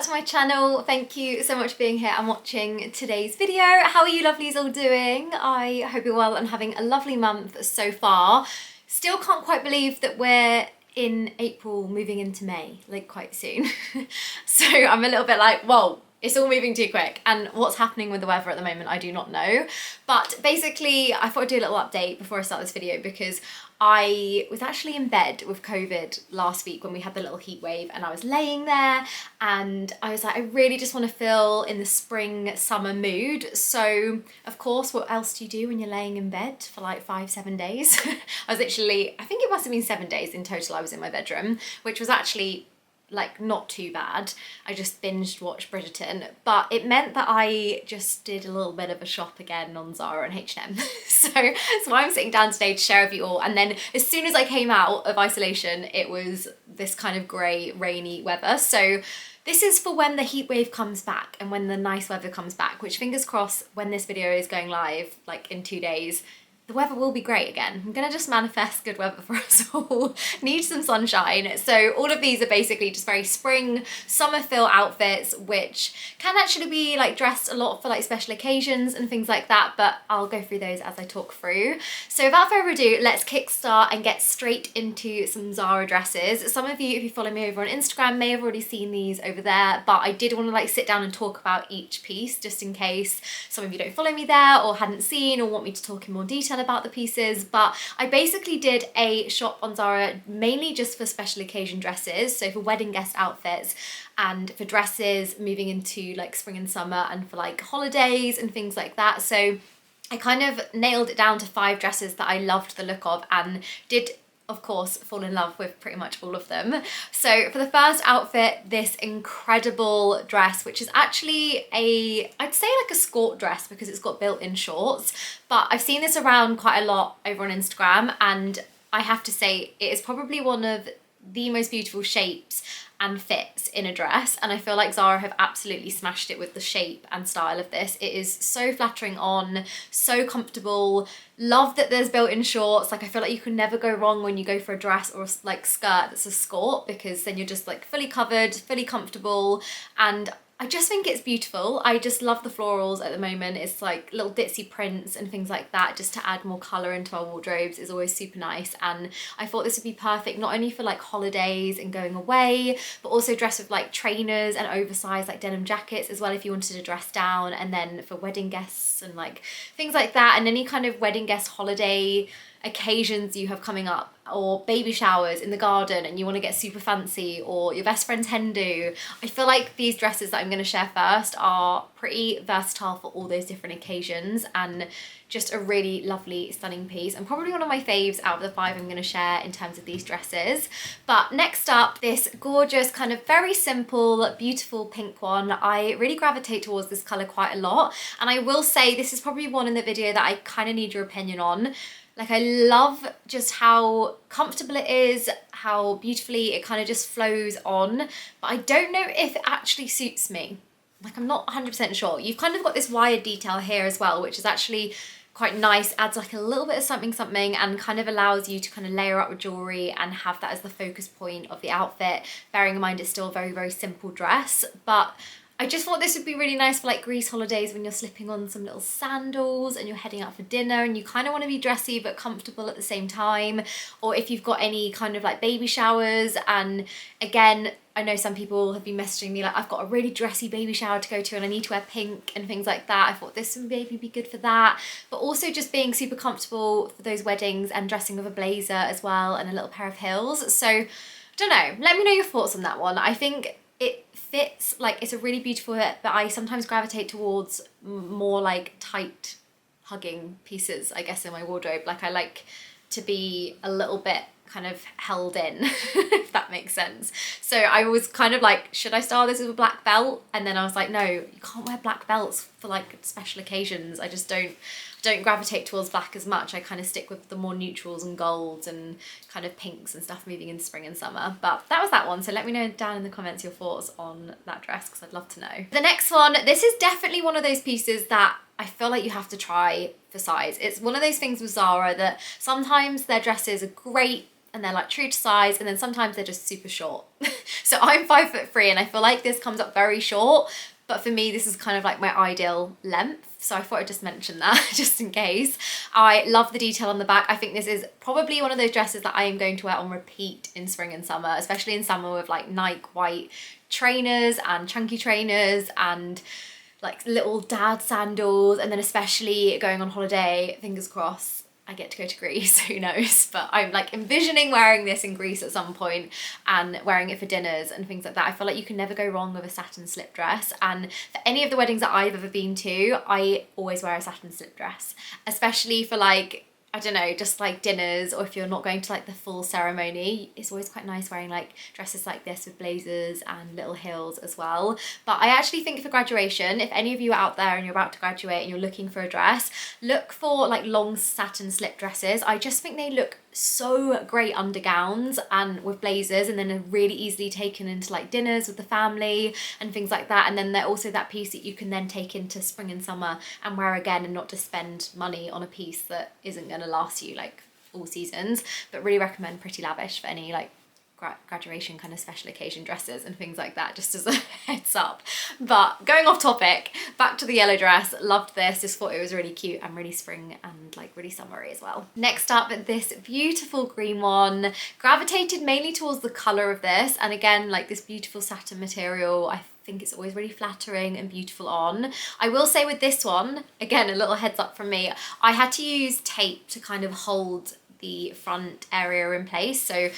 to my channel. Thank you so much for being here and watching today's video. How are you lovelies all doing? I hope you're well and having a lovely month so far. Still can't quite believe that we're in April moving into May, like quite soon. So I'm a little bit like, whoa, it's all moving too quick, and what's happening with the weather at the moment I do not know. But basically I thought I'd do a little update before I start this video because I was actually in bed with COVID last week when we had the little heat wave, and I was laying there and I was like, I really just want to feel in the spring summer mood. So of course, what else do you do when you're laying in bed for like 5-7 days? I was literally, I think it must have been 7 days in total I was in my bedroom, which was actually like not too bad. I just binged watched Bridgerton, but it meant that I just did a little bit of a shop again on Zara and H&M. So that's why I'm sitting down today to share with you all. And then as soon as I came out of isolation, it was this kind of grey, rainy weather. So this is for when the heat wave comes back and when the nice weather comes back, which fingers crossed when this video is going live, like in 2 days, the weather will be great again. I'm gonna just manifest good weather for us all. Need some sunshine. So all of these are basically just very spring, summer feel outfits, which can actually be like dressed a lot for like special occasions and things like that, but I'll go through those as I talk through. So without further ado, let's kickstart and get straight into some Zara dresses. Some of you, if you follow me over on Instagram, may have already seen these over there, but I did want to like sit down and talk about each piece just in case some of you don't follow me there or hadn't seen or want me to talk in more detail about the pieces. But I basically did a shop on Zara mainly just for special occasion dresses, so for wedding guest outfits and for dresses moving into like spring and summer and for like holidays and things like that. So I kind of nailed it down to 5 dresses that I loved the look of and did of course fall in love with pretty much all of them. So for the first outfit, this incredible dress, which is actually I'd say like a skirt dress because it's got built-in shorts, but I've seen this around quite a lot over on Instagram, and I have to say it is probably one of the most beautiful shapes and fits in a dress, and I feel like Zara have absolutely smashed it with the shape and style of this. It is so flattering on, so comfortable. Love that there's built-in shorts. Like I feel like you can never go wrong when you go for a dress or like skirt that's a skirt, because then you're just like fully covered, fully comfortable, and I just think it's beautiful. I just love the florals at the moment. It's like little ditzy prints and things like that just to add more colour into our wardrobes is always super nice, and I thought this would be perfect not only for like holidays and going away, but also dress with like trainers and oversized like denim jackets as well if you wanted to dress down, and then for wedding guests and like things like that, and any kind of wedding guest holiday occasions you have coming up, or baby showers in the garden and you want to get super fancy, or your best friend's hen do. I feel like these dresses that I'm going to share first are pretty versatile for all those different occasions, and just a really lovely stunning piece, and probably one of my faves out of the 5 I'm going to share in terms of these dresses. But next up, this gorgeous kind of very simple beautiful pink one. I really gravitate towards this colour quite a lot, and I will say this is probably one in the video that I kind of need your opinion on. Like I love just how comfortable it is, how beautifully it kind of just flows on, but I don't know if it actually suits me. Like I'm not 100% sure. You've kind of got this wire detail here as well, which is actually quite nice, adds like a little bit of something and kind of allows you to kind of layer up with jewellery and have that as the focus point of the outfit, bearing in mind it's still a very, very simple dress. But I just thought this would be really nice for like Greece holidays when you're slipping on some little sandals and you're heading out for dinner and you kind of want to be dressy but comfortable at the same time, or if you've got any kind of like baby showers. And again, I know some people have been messaging me like, I've got a really dressy baby shower to go to and I need to wear pink and things like that. I thought this would maybe be good for that, but also just being super comfortable for those weddings and dressing with a blazer as well and a little pair of heels. So I don't know, let me know your thoughts on that one. I think it fits, like it's a really beautiful fit, but I sometimes gravitate towards more like tight hugging pieces, I guess, in my wardrobe. Like I like to be a little bit kind of held in, if that makes sense. So I was kind of like, should I style this with a black belt? And then I was like, no, you can't wear black belts for like special occasions. I just don't gravitate towards black as much. I kind of stick with the more neutrals and golds and kind of pinks and stuff moving in spring and summer. But that was that one. So let me know down in the comments your thoughts on that dress, because I'd love to know. The next one, this is definitely one of those pieces that I feel like you have to try for size. It's one of those things with Zara that sometimes their dresses are great and they're like true to size, and then sometimes they're just super short. So I'm 5'3" and I feel like this comes up very short, but for me this is kind of like my ideal length. So I thought I'd just mention that just in case. I love the detail on the back. I think this is probably one of those dresses that I am going to wear on repeat in spring and summer, especially in summer with like Nike white trainers and chunky trainers and like little dad sandals, and then especially going on holiday, fingers crossed, I get to go to Greece, who knows, but I'm like envisioning wearing this in Greece at some point and wearing it for dinners and things like that. I feel like you can never go wrong with a satin slip dress, and for any of the weddings that I've ever been to, I always wear a satin slip dress, especially for like, I don't know, just like dinners, or if you're not going to like the full ceremony, it's always quite nice wearing like dresses like this with blazers and little heels as well. But I actually think for graduation, if any of you are out there and you're about to graduate and you're looking for a dress, look for like long satin slip dresses. I just think they look so great under gowns and with blazers, and then are really easily taken into like dinners with the family and things like that. And then they're also that piece that you can then take into spring and summer and wear again, and not just spend money on a piece that isn't going to last you like all seasons. But really recommend Pretty Lavish for any like graduation kind of special occasion dresses and things like that, just as a heads up. But going off topic, back to the yellow dress. Loved this, just thought it was really cute and really spring and like really summery as well. Next up, this beautiful green one. Gravitated mainly towards the colour of this, and again like this beautiful satin material. I think it's always really flattering and beautiful on. I will say with this one, again a little heads up from me, I had to use tape to kind of hold the front area in place, so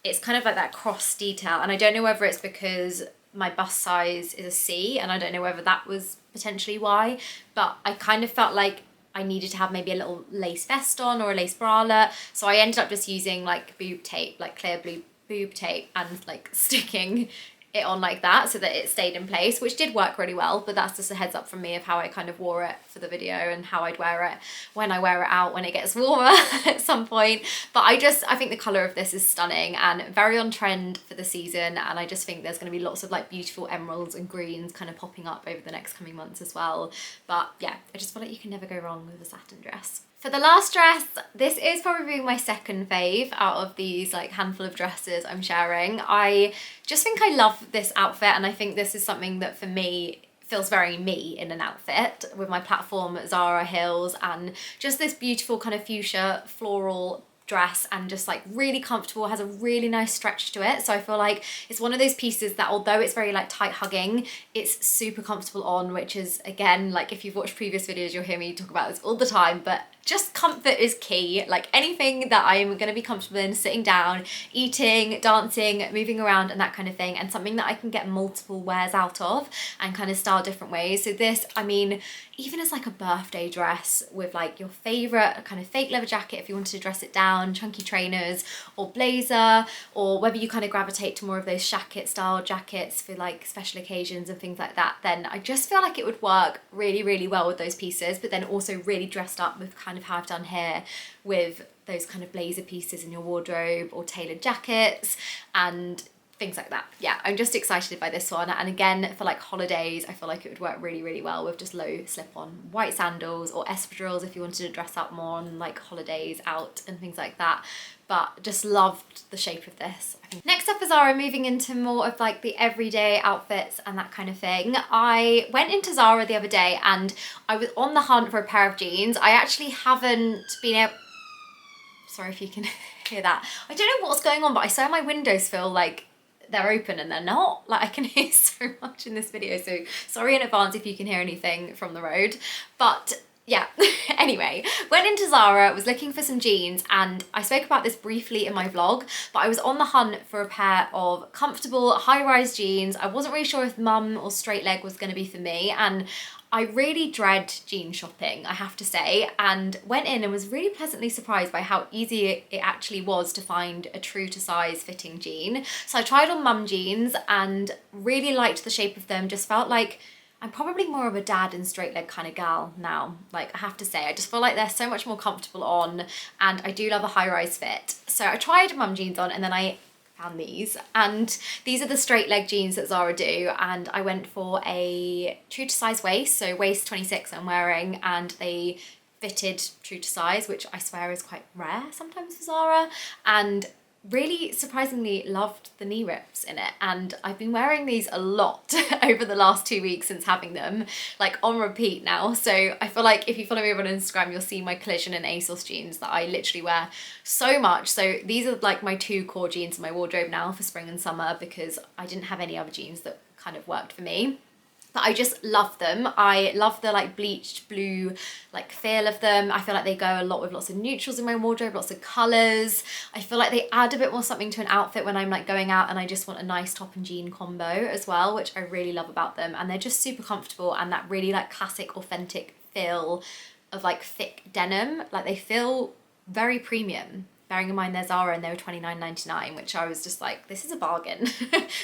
it's kind of like that cross detail, and I don't know whether it's because my bust size is a C, and I don't know whether that was potentially why, but I kind of felt like I needed to have maybe a little lace vest on or a lace bralette, so I ended up just using like boob tape, like clear blue boob tape, and like sticking it on like that so that it stayed in place, which did work really well. But that's just a heads up from me of how I kind of wore it for the video and how I'd wear it when I wear it out when it gets warmer at some point. But I think the colour of this is stunning and very on trend for the season, and I just think there's going to be lots of like beautiful emeralds and greens kind of popping up over the next coming months as well. But yeah, I just feel like you can never go wrong with a satin dress. For the last dress, this is probably my second fave out of these like handful of dresses I'm sharing. I just think I love this outfit, and I think this is something that for me feels very me in an outfit, with my platform Zara heels and just this beautiful kind of fuchsia floral dress, and just like really comfortable, has a really nice stretch to it. So I feel like it's one of those pieces that although it's very like tight hugging, it's super comfortable on, which is again, like if you've watched previous videos you'll hear me talk about this all the time, but just comfort is key. Like anything that I'm going to be comfortable in, sitting down, eating, dancing, moving around and that kind of thing, and something that I can get multiple wears out of and kind of style different ways. So this, I mean, even as like a birthday dress with like your favourite kind of fake leather jacket if you wanted to dress it down, chunky trainers or blazer, or whether you kind of gravitate to more of those shacket style jackets for like special occasions and things like that, then I just feel like it would work really, really well with those pieces, but then also really dressed up with kind of how I've done here with those kind of blazer pieces in your wardrobe or tailored jackets and things like that. Yeah, I'm just excited by this one, and again for like holidays I feel like it would work really, really well with just low slip-on white sandals or espadrilles if you wanted to dress up more on like holidays out and things like that. But just loved the shape of this. Next up is Zara, moving into more of like the everyday outfits and that kind of thing. I went into Zara the other day and I was on the hunt for a pair of jeans. I actually haven't been able, sorry if you can hear that. I don't know what's going on, but I swear my windows feel like they're open and they're not. Like I can hear so much in this video, so sorry in advance if you can hear anything from the road. But yeah, anyway, went into Zara, was looking for some jeans, and I spoke about this briefly in my vlog, but I was on the hunt for a pair of comfortable high-rise jeans. I wasn't really sure if mum or straight leg was going to be for me, and I really dread jean shopping, I have to say, and went in and was really pleasantly surprised by how easy it actually was to find a true to size fitting jean. So I tried on mum jeans and really liked the shape of them, just felt like I'm probably more of a dad and straight leg kind of gal now, like I have to say. I just feel like they're so much more comfortable on, and I do love a high-rise fit. So I tried mum jeans on and then I found these, and these are the straight leg jeans that Zara do, and I went for a true to size waist, so waist 26 I'm wearing, and they fitted true to size, which I swear is quite rare sometimes for Zara, and really surprisingly loved the knee rips in it, and I've been wearing these a lot over the last 2 weeks since having them, like on repeat now. So I feel like if you follow me over on Instagram, you'll see my Collision and ASOS jeans that I literally wear so much. So these are like my 2 core jeans in my wardrobe now for spring and summer, because I didn't have any other jeans that kind of worked for me. But I just love them. I love the like bleached blue like feel of them. I feel like they go a lot with lots of neutrals in my wardrobe, lots of colours. I feel like they add a bit more something to an outfit when I'm like going out and I just want a nice top and jean combo as well, which I really love about them. And they're just super comfortable, and that really like classic authentic feel of like thick denim. Like they feel very premium. Bearing in mind they're Zara and they were $29.99, which I was just like, this is a bargain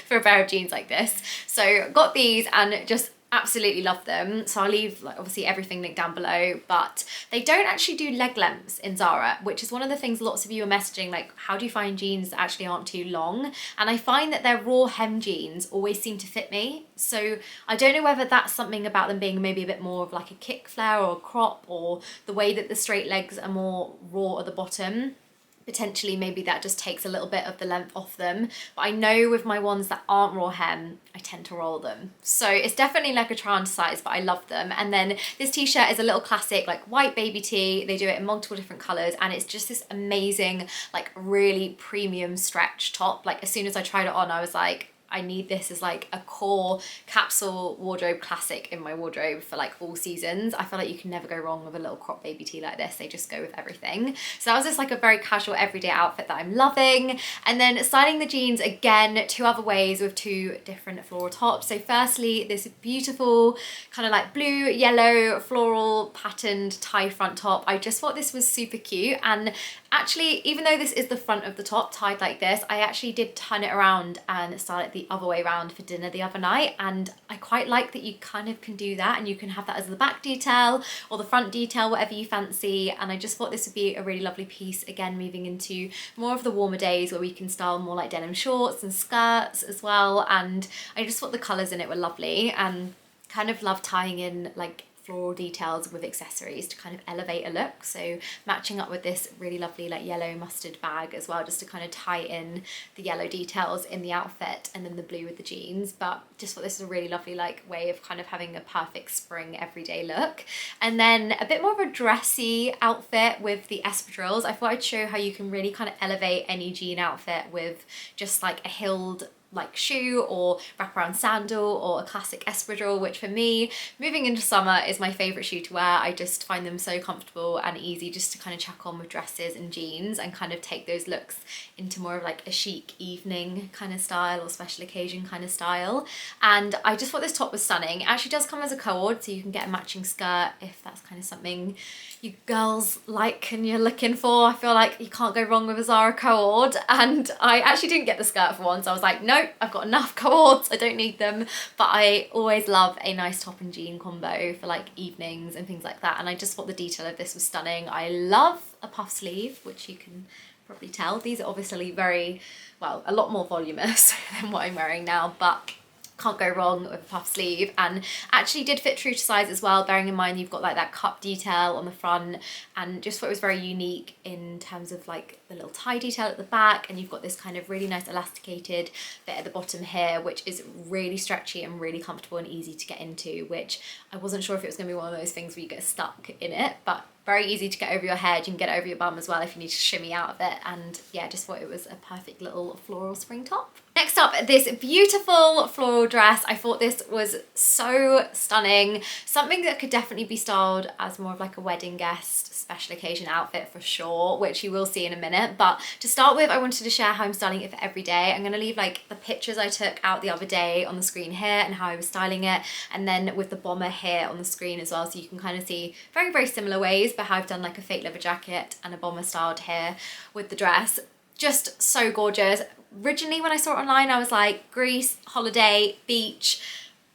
for a pair of jeans like this. So got these and just absolutely love them. So I'll leave like obviously everything linked down below, but they don't actually do leg lengths in Zara, which is one of the things lots of you are messaging, like how do you find jeans that actually aren't too long? And I find that their raw hem jeans always seem to fit me. So I don't know whether that's something about them being maybe a bit more of like a kick flare or a crop, or the way that the straight legs are more raw at the bottom. Potentially maybe that just takes a little bit of the length off them. But I know with my ones that aren't raw hem, I tend to roll them. So it's definitely like a try on size, but I love them. And then this t-shirt is a little classic like white baby tee. They do it in multiple different colors, and it's just this amazing like really premium stretch top. Like as soon as I tried it on, I was like, I need this as like a core capsule wardrobe classic in my wardrobe for like all seasons. I feel like you can never go wrong with a little crop baby tee like this. They just go with everything. So that was just like a very casual everyday outfit that I'm loving. And then styling the jeans again 2 other ways with 2 different floral tops. So firstly, this beautiful kind of like blue, yellow, floral patterned tie front top. I just thought this was super cute. And actually, even though this is the front of the top tied like this, I actually did turn it around and style it the other way around for dinner the other night, and I quite like that you kind of can do that, and you can have that as the back detail or the front detail, whatever you fancy. And I just thought this would be a really lovely piece, again moving into more of the warmer days where we can style more like denim shorts and skirts as well. And I just thought the colours in it were lovely, and kind of love tying in like floral details with accessories to kind of elevate a look. So matching up with this really lovely like yellow mustard bag as well, just to kind of tie in the yellow details in the outfit, and then the blue with the jeans. But just thought this is a really lovely like way of kind of having a perfect spring everyday look. And then a bit more of a dressy outfit with the espadrilles. I thought I'd show how you can really kind of elevate any jean outfit with just like a heeled like shoe or wraparound sandal or a classic espadrille, which for me moving into summer is my favorite shoe to wear. I just find them so comfortable and easy just to kind of chuck on with dresses and jeans and kind of take those looks into more of like a chic evening kind of style or special occasion kind of style. And I just thought this top was stunning. It actually does come as a co-ord, so you can get a matching skirt if that's kind of something you girls like and you're looking for. I feel like you can't go wrong with a Zara co-ord, and I actually didn't get the skirt for once. I was like, nope, I've got enough co-ords, I don't need them. But I always love a nice top and jean combo for like evenings and things like that, and I just thought the detail of this was stunning. I love a puff sleeve, which you can probably tell. These are obviously very, well, a lot more voluminous than what I'm wearing now, but can't go wrong with a puff sleeve, and actually did fit true to size as well, bearing in mind you've got like that cup detail on the front, and just thought it was very unique in terms of like the little tie detail at the back, and you've got this kind of really nice elasticated bit at the bottom here, which is really stretchy and really comfortable and easy to get into, which I wasn't sure if it was going to be one of those things where you get stuck in it, but very easy to get over your head. You can get it over your bum as well if you need to shimmy out of it. And yeah, just thought it was a perfect little floral spring top. Next up, this beautiful floral dress. I thought this was so stunning. Something that could definitely be styled as more of like a wedding guest special occasion outfit for sure, which you will see in a minute. But to start with, I wanted to share how I'm styling it for every day. I'm gonna leave like the pictures I took out the other day on the screen here and how I was styling it, and then with the bomber here on the screen as well, so you can kind of see very, very similar ways, but how I've done like a fake leather jacket and a bomber styled here with the dress. Just so gorgeous. Originally when I saw it online, I was like, Greece, holiday, beach.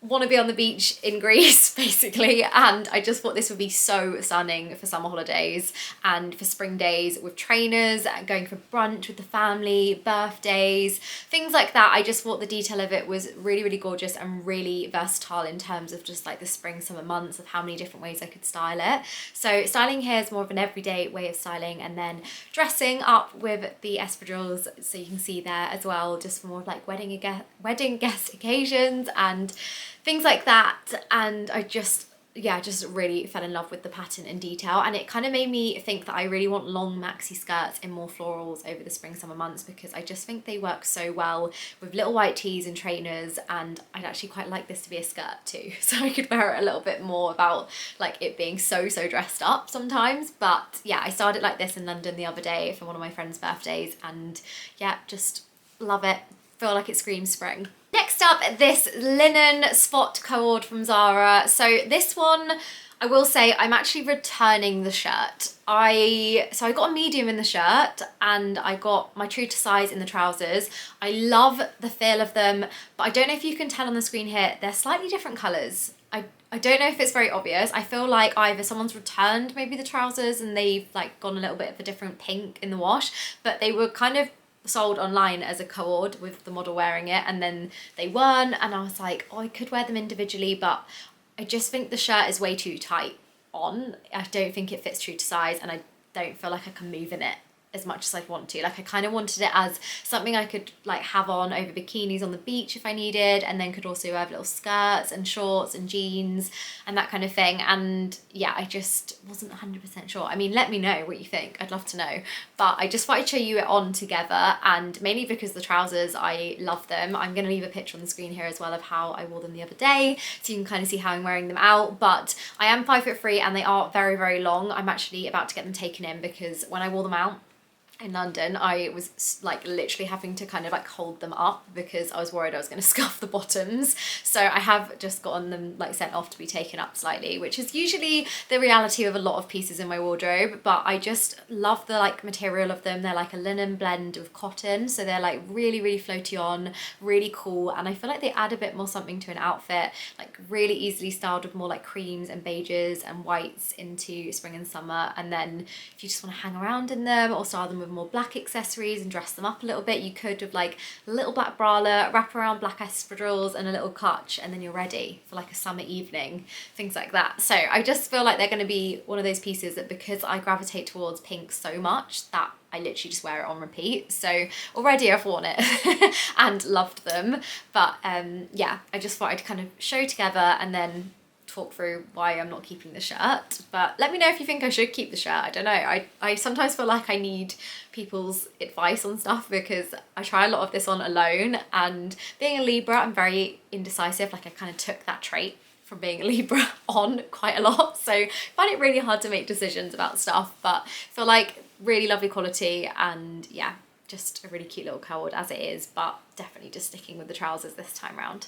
want to be on the beach in Greece basically, and I just thought this would be so stunning for summer holidays and for spring days with trainers, going for brunch with the family, birthdays, things like that. I just thought the detail of it was really, really gorgeous and really versatile in terms of just like the spring summer months of how many different ways I could style it. So styling here is more of an everyday way of styling, and then dressing up with the espadrilles, so you can see there as well, just for more of like wedding guest occasions and things like that. And I just really fell in love with the pattern and detail, and it kind of made me think that I really want long maxi skirts in more florals over the spring summer months, because I just think they work so well with little white tees and trainers, and I'd actually quite like this to be a skirt too, so I could wear it a little bit more without like it being so dressed up sometimes. But yeah, I started like this in London the other day for one of my friend's birthdays, and yeah, just love it. Feel like it screams spring. Next up, this linen spot co-ord from Zara. So this one, I will say I'm actually returning the shirt. I got a medium in the shirt, and I got my true to size in the trousers. I love the feel of them, but I don't know if you can tell on the screen here, they're slightly different colours. I don't know if it's very obvious. I feel like either someone's returned maybe the trousers and they've like gone a little bit of a different pink in the wash, but they were kind of sold online as a co-ord with the model wearing it, and then they weren't, and I was like, oh, I could wear them individually, but I just think the shirt is way too tight on. I don't think it fits true to size, and I don't feel like I can move in it as much as I'd want to. Like I kind of wanted it as something I could like have on over bikinis on the beach if I needed, and then could also wear little skirts and shorts and jeans and that kind of thing. And yeah, I just wasn't 100% sure. I mean, let me know what you think. I'd love to know. But I just thought I'd show you it on together, and mainly because the trousers, I love them. I'm going to leave a picture on the screen here as well of how I wore them the other day, so you can kind of see how I'm wearing them out. But I am 5'3" and they are very long. I'm actually about to get them taken in, because when I wore them out in London, I was like literally having to kind of like hold them up because I was worried I was going to scuff the bottoms. So I have just gotten them like sent off to be taken up slightly, which is usually the reality of a lot of pieces in my wardrobe. But I just love the like material of them. They're like a linen blend with cotton, so they're like really floaty on, really cool, and I feel like they add a bit more something to an outfit, like really easily styled with more like creams and beiges and whites into spring and summer. And then if you just want to hang around in them or style them with more black accessories and dress them up a little bit, you could with like a little black bralette, wrap around black espadrilles and a little clutch, and then you're ready for like a summer evening, things like that. So I just feel like they're going to be one of those pieces that, because I gravitate towards pink so much, that I literally just wear it on repeat. So already I've worn it and loved them. But yeah, I just thought I'd kind of show together and then talk through why I'm not keeping the shirt. But let me know if you think I should keep the shirt. I don't know. I sometimes feel like I need people's advice on stuff, because I try a lot of this on alone, and being a Libra, I'm very indecisive. Like I kind of took that trait from being a Libra on quite a lot, so I find it really hard to make decisions about stuff. But I feel like really lovely quality, and yeah, just a really cute little co-ord as it is, but definitely just sticking with the trousers this time round.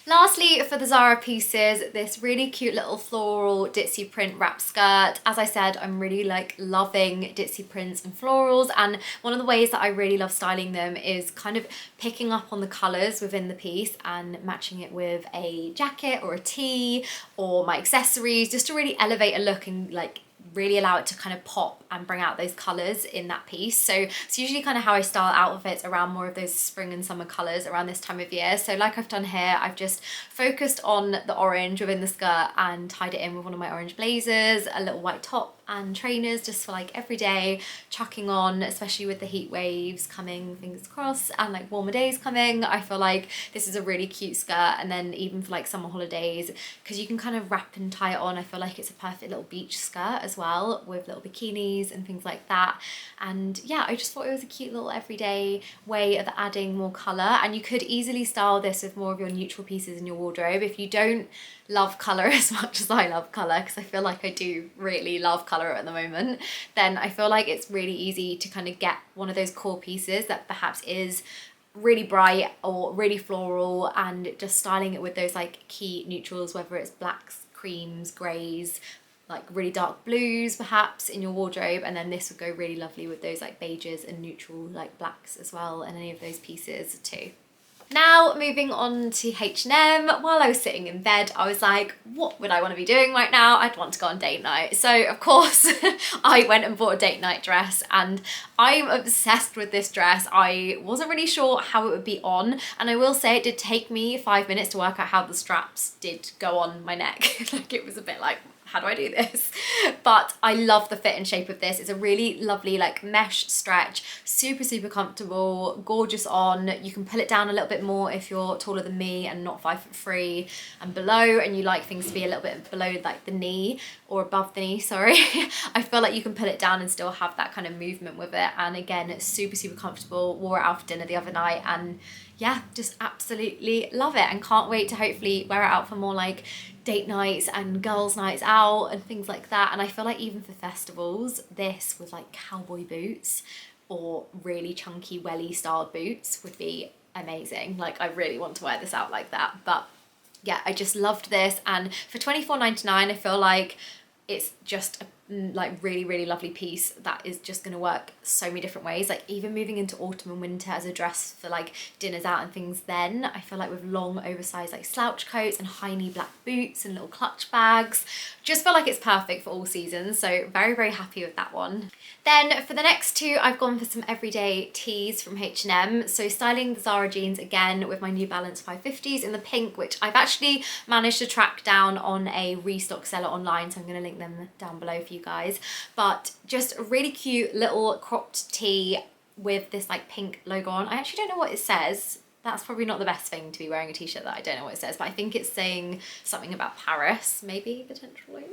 Lastly, for the Zara pieces, this really cute little floral ditzy print wrap skirt. As I said, I'm really like loving ditzy prints and florals, and one of the ways that I really love styling them is kind of picking up on the colours within the piece and matching it with a jacket or a tee or my accessories, just to really elevate a look and like really allow it to kind of pop and bring out those colours in that piece. So it's usually kind of how I style outfits, around more of those spring and summer colours around this time of year. So like I've done here, I've just focused on the orange within the skirt and tied it in with one of my orange blazers, a little white top and trainers, just for like every day chucking on, especially with the heat waves coming, fingers crossed, and like warmer days coming. I feel like this is a really cute skirt, and then even for like summer holidays, because you can kind of wrap and tie it on, I feel like it's a perfect little beach skirt as well, with little bikinis and things like that. And yeah, I just thought it was a cute little everyday way of adding more colour, and you could easily style this with more of your neutral pieces in your wardrobe. If you don't love colour as much as I love colour, because I feel like I do really love colour at the moment, then I feel like it's really easy to kind of get one of those core pieces that perhaps is really bright or really floral, and just styling it with those like key neutrals, whether it's blacks, creams, greys, like really dark blues perhaps in your wardrobe. And then this would go really lovely with those like beiges and neutral like blacks as well, and any of those pieces too. Now moving on to H&M, while I was sitting in bed, I was like, what would I want to be doing right now? I'd want to go on date night. So of course I went and bought a date night dress, and I'm obsessed with this dress. I wasn't really sure how it would be on, and I will say it did take me 5 minutes to work out how the straps did go on my neck. Like, it was a bit like, how do I do this? But I love the fit and shape of this. It's a really lovely like mesh stretch, super comfortable, gorgeous on. You can pull it down a little bit more if you're taller than me and not 5'3" and below, and you like things to be a little bit below like the knee, or above the knee, sorry. I feel like you can pull it down and still have that kind of movement with it. And again, it's super comfortable. Wore it out for dinner the other night, and yeah, just absolutely love it, and can't wait to hopefully wear it out for more like date nights and girls' nights out and things like that. And I feel like even for festivals, this with like cowboy boots or really chunky welly styled boots would be amazing. Like, I really want to wear this out like that. But yeah, I just loved this, and for $24.99 I feel like it's just a like really lovely piece that is just going to work so many different ways. Like, even moving into autumn and winter as a dress for like dinners out and things, then I feel like with long oversized like slouch coats and high knee black boots and little clutch bags, just feel like it's perfect for all seasons. So very happy with that one. Then for the next two, I've gone for some everyday tees from H&M. So styling the Zara jeans again with my New Balance 550s in the pink, which I've actually managed to track down on a restock seller online, so I'm going to link them down below for you guys. But just a really cute little cropped tee with this like pink logo on. I actually don't know what it says. That's probably not the best thing to be wearing a t-shirt that I don't know what it says, but I think it's saying something about Paris, maybe, potentially.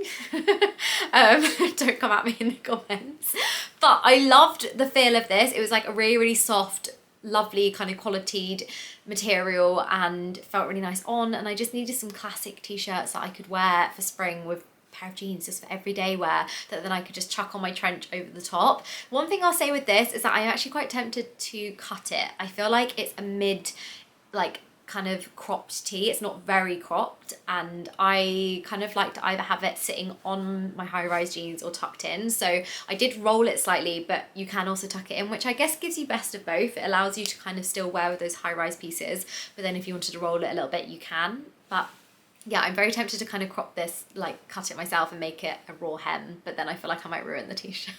Don't come at me in the comments. But I loved the feel of this. It was like a really soft, lovely kind of qualitied material and felt really nice on, and I just needed some classic t-shirts that I could wear for spring with pair of jeans just for everyday wear that then I could just chuck on my trench over the top. One thing I'll say with this is that I'm actually quite tempted to cut it. I feel like it's a mid like kind of cropped tee. It's not very cropped, and I kind of like to either have it sitting on my high-rise jeans or tucked in. So I did roll it slightly, but you can also tuck it in, which I guess gives you best of both. It allows you to kind of still wear with those high-rise pieces, but then if you wanted to roll it a little bit, you can. But yeah, I'm very tempted to kind of crop this, like cut it myself and make it a raw hem, but then I feel like I might ruin the t-shirt.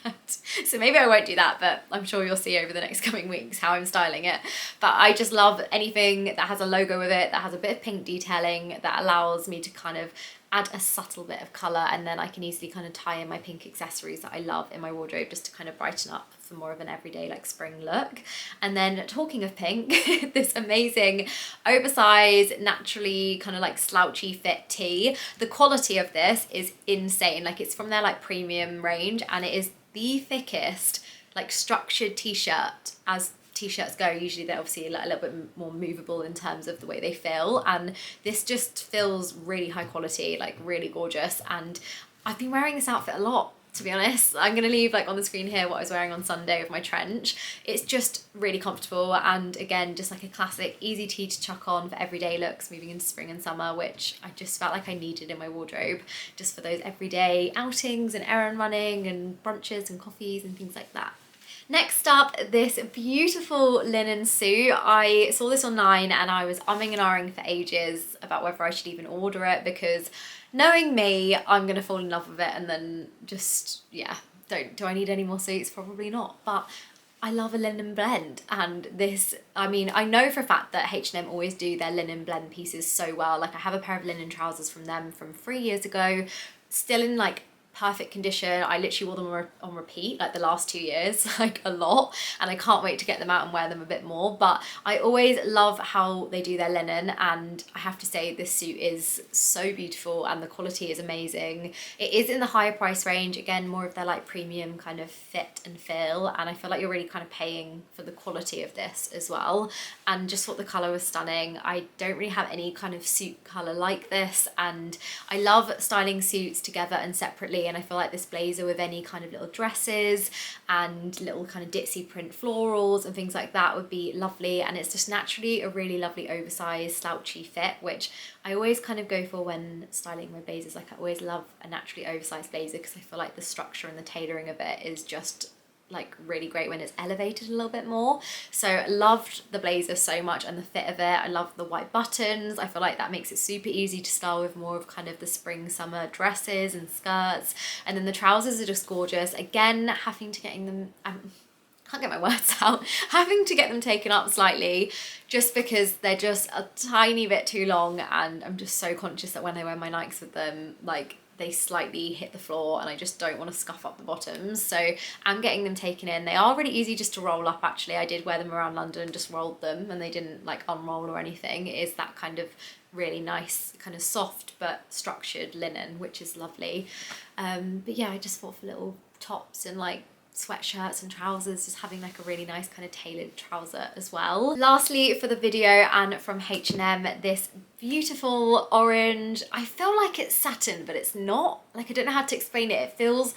So maybe I won't do that, but I'm sure you'll see over the next coming weeks how I'm styling it. But I just love anything that has a logo with it, that has a bit of pink detailing, that allows me to kind of add a subtle bit of colour, and then I can easily kind of tie in my pink accessories that I love in my wardrobe just to kind of brighten up for more of an everyday like spring look. And then talking of pink, this amazing oversized, naturally kind of like slouchy fit tee. The quality of this is insane. Like, it's from their like premium range, and it is the thickest like structured t-shirt as t-shirts go. Usually they're obviously like a little bit more movable in terms of the way they feel, and this just feels really high quality, like really gorgeous. And I've been wearing this outfit a lot, to be honest. I'm gonna leave like on the screen here what I was wearing on Sunday with my trench. It's just really comfortable, and again, just like a classic easy tee to chuck on for everyday looks moving into spring and summer, which I just felt like I needed in my wardrobe just for those everyday outings and errand running and brunches and coffees and things like that. Next up, this beautiful linen suit. I saw this online and I was umming and ahhing for ages about whether I should even order it, because knowing me, I'm gonna fall in love with it and then just, yeah, do I need any more suits? Probably not, but I love a linen blend. And this, I mean, I know for a fact that H&M always do their linen blend pieces so well. Like, I have a pair of linen trousers from them from 3 years ago, still in like perfect condition. I literally wore them on repeat like the last 2 years, like a lot, and I can't wait to get them out and wear them a bit more. But I always love how they do their linen, and I have to say this suit is so beautiful and the quality is amazing. It is in the higher price range, again, more of their like premium kind of fit and feel, and I feel like you're really kind of paying for the quality of this as well. And just thought the colour was stunning. I don't really have any kind of suit colour like this, and I love styling suits together and separately, and I feel like this blazer with any kind of little dresses and little kind of ditzy print florals and things like that would be lovely. And it's just naturally a really lovely oversized slouchy fit, which I always kind of go for when styling my blazers. Like, I always love a naturally oversized blazer because I feel like the structure and the tailoring of it is just like really great when it's elevated a little bit more. So loved the blazer so much and the fit of it. I love the white buttons. I feel like that makes it super easy to style with more of kind of the spring summer dresses and skirts. And then the trousers are just gorgeous. Again, having to getting them, can't get my words out, having to get them taken up slightly just because they're just a tiny bit too long, and I'm just so conscious that when I wear my Nikes with them, like they slightly hit the floor and I just don't want to scuff up the bottoms. So I'm getting them taken in. They are really easy just to roll up actually. I did wear them around London, just rolled them, and they didn't like unroll or anything. It is that kind of really nice kind of soft but structured linen, which is lovely. But yeah, I just thought for little tops and like sweatshirts and trousers, just having like a really nice kind of tailored trouser as well. Lastly for the video, and from H&M, this beautiful orange, I feel like it's satin but it's not, like I don't know how to explain it. It feels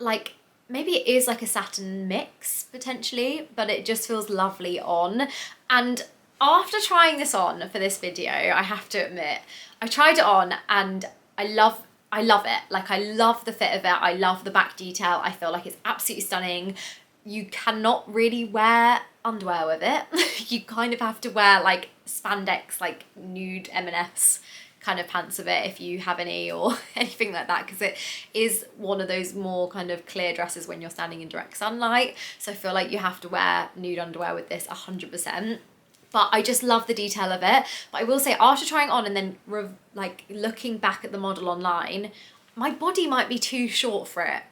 like maybe it is like a satin mix potentially, but it just feels lovely on. And after trying this on for this video, I have to admit I tried it on and I love it. Like I love the fit of it. I love the back detail. I feel like it's absolutely stunning. You cannot really wear underwear with it. You kind of have to wear like spandex, like nude M&S kind of pants of it if you have any, or anything like that, because it is one of those more kind of clear dresses when you're standing in direct sunlight. So I feel like you have to wear nude underwear with this 100%. But I just love the detail of it. But I will say, after trying on and then like looking back at the model online, my body might be too short for it.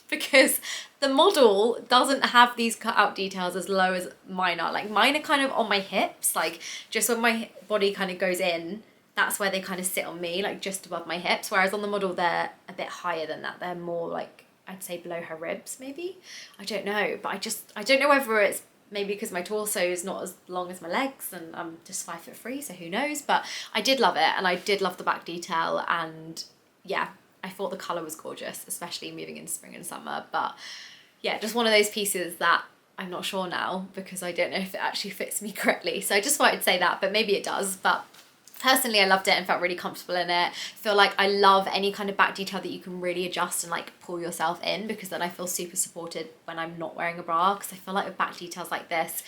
Because the model doesn't have these cut out details as low as mine are. Like mine are kind of on my hips, like just when my body kind of goes in, that's where they kind of sit on me, like just above my hips. Whereas on the model, they're a bit higher than that. They're more like, I'd say below her ribs maybe. I don't know, but I don't know whether it's maybe because my torso is not as long as my legs and I'm just 5'3", so who knows. But I did love it, and I did love the back detail, and yeah, I thought the colour was gorgeous, especially moving into spring and summer. But yeah, just one of those pieces that I'm not sure now, because I don't know if it actually fits me correctly. So I just thought I'd say that, but maybe it does. But personally, I loved it and felt really comfortable in it. Feel like I love any kind of back detail that you can really adjust and like pull yourself in, because then I feel super supported when I'm not wearing a bra. Because I feel like with back details like this,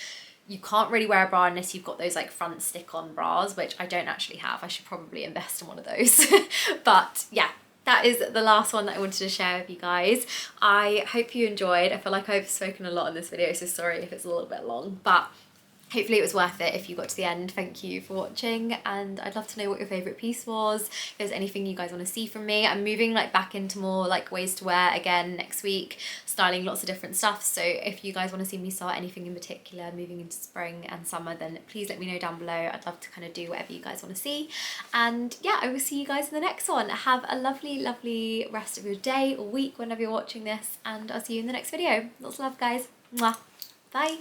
you can't really wear a bra unless you've got those like front stick-on bras, which I don't actually have. I should probably invest in one of those. But yeah, that is the last one that I wanted to share with you guys. I hope you enjoyed. I feel like I've spoken a lot in this video, so sorry if it's a little bit long, but hopefully it was worth it if you got to the end. Thank you for watching, and I'd love to know what your favourite piece was, if there's anything you guys want to see from me. I'm moving like back into more like ways to wear again next week, styling lots of different stuff. So if you guys want to see me style anything in particular moving into spring and summer, then please let me know down below. I'd love to kind of do whatever you guys want to see. And yeah, I will see you guys in the next one. Have a lovely rest of your day or week whenever you're watching this, and I'll see you in the next video. Lots of love, guys. Mwah. Bye.